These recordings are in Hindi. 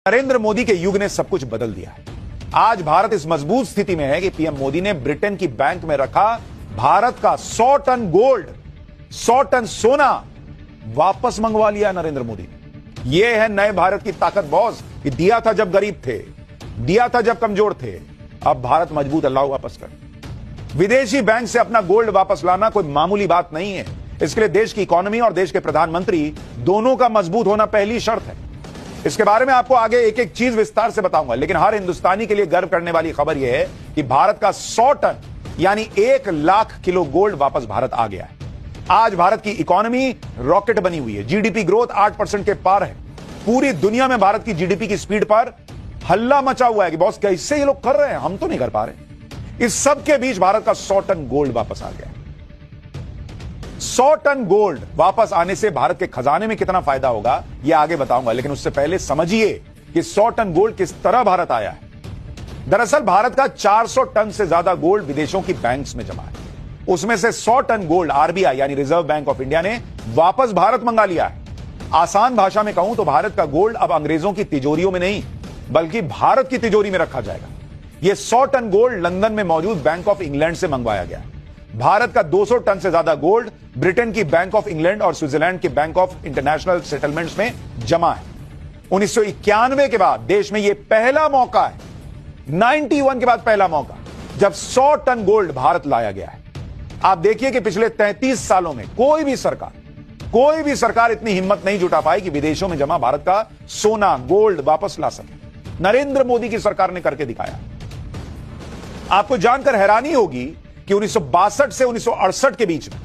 नरेंद्र मोदी के युग ने सब कुछ बदल दिया है। आज भारत इस मजबूत स्थिति में है कि पीएम मोदी ने ब्रिटेन की बैंक में रखा भारत का 100 टन गोल्ड, 100 टन सोना वापस मंगवा लिया नरेंद्र मोदी ने। यह है नए भारत की ताकत बॉस। कि दिया था जब गरीब थे, दिया था जब कमजोर थे, अब भारत मजबूत अल्लाह वापस कर। विदेशी बैंक से अपना गोल्ड वापस लाना कोई मामूली बात नहीं है। इसके लिए देश की इकोनॉमी और देश के प्रधानमंत्री दोनों का मजबूत होना पहली शर्त है। इसके बारे में आपको आगे एक एक चीज विस्तार से बताऊंगा, लेकिन हर हिंदुस्तानी के लिए गर्व करने वाली खबर यह है कि भारत का 100 टन यानी 1 लाख किलो गोल्ड वापस भारत आ गया है। आज भारत की इकोनॉमी रॉकेट बनी हुई है। जीडीपी ग्रोथ 8% के पार है। पूरी दुनिया में भारत की जीडीपी की स्पीड पर हल्ला मचा हुआ है कि बॉस कैसे ये लोग कर रहे हैं, हम तो नहीं कर पा रहे। इस सब के बीच भारत का 100 टन गोल्ड वापस आ गया। 100 टन गोल्ड वापस आने से भारत के खजाने में कितना फायदा होगा यह आगे बताऊंगा, लेकिन उससे पहले समझिए कि 100 टन गोल्ड किस तरह भारत आया है। दरअसल भारत का 400 टन से ज्यादा गोल्ड विदेशों की बैंक्स में जमा है। उसमें से 100 टन गोल्ड आरबीआई यानी रिजर्व बैंक ऑफ इंडिया ने वापस भारत मंगा लिया है। आसान भाषा में कहूं तो भारत का गोल्ड अब अंग्रेजों की तिजोरियों में नहीं बल्कि भारत की तिजोरी में रखा जाएगा। यह 100 टन गोल्ड लंदन में मौजूद बैंक ऑफ इंग्लैंड से मंगवाया गया है। भारत का 200 टन से ज्यादा गोल्ड ब्रिटेन की बैंक ऑफ इंग्लैंड और स्विट्जरलैंड की बैंक ऑफ इंटरनेशनल सेटलमेंट्स में जमा है। 1991 के बाद देश में यह पहला मौका है, 91 के बाद पहला मौका जब 100 टन गोल्ड भारत लाया गया है। आप देखिए कि पिछले 33 सालों में कोई भी सरकार इतनी हिम्मत नहीं जुटा पाई कि विदेशों में जमा भारत का सोना गोल्ड वापस ला सके। नरेंद्र मोदी की सरकार ने करके दिखाया। आपको जानकर हैरानी होगी कि 1962 से 1968 के बीच में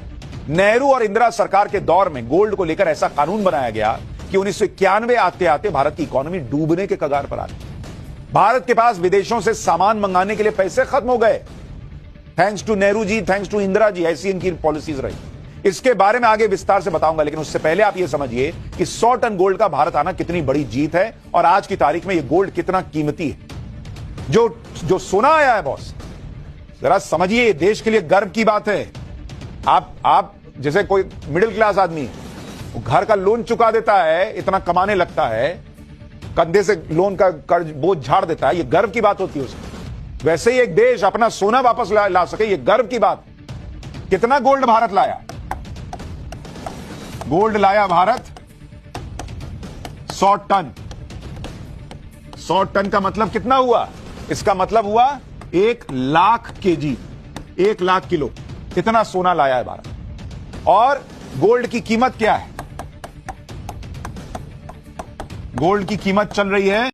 नेहरू और इंदिरा सरकार के दौर में गोल्ड को लेकर ऐसा कानून बनाया गया कि 1991 आते आते भारत की इकोनॉमी डूबने के कगार पर आ गई। भारत के पास विदेशों से सामान मंगाने के लिए पैसे खत्म हो गए। Thanks to Nehru ji, thanks to Indira ji, ऐसी इनकी पॉलिसीज रही। इसके बारे में आगे विस्तार से बताऊंगा, लेकिन उससे पहले आप यह समझिए कि 100 टन गोल्ड का भारत आना कितनी बड़ी जीत है और आज की तारीख में यह गोल्ड कितना कीमती है। जो सोना आया है बॉस, जरा समझिए, देश के लिए गर्व की बात है। आप जैसे कोई मिडिल क्लास आदमी वो घर का लोन चुका देता है, इतना कमाने लगता है, कंधे से लोन का कर्ज बोझ झाड़ देता है, ये गर्व की बात होती है उसकी। वैसे ही एक देश अपना सोना वापस ला सके, ये गर्व की बात। कितना गोल्ड भारत लाया? गोल्ड लाया भारत 100 टन। 100 टन का मतलब कितना हुआ? इसका मतलब हुआ 1 लाख केजी, 1 लाख किलो। इतना सोना लाया है भारत। और गोल्ड की कीमत क्या है? गोल्ड की कीमत चल रही है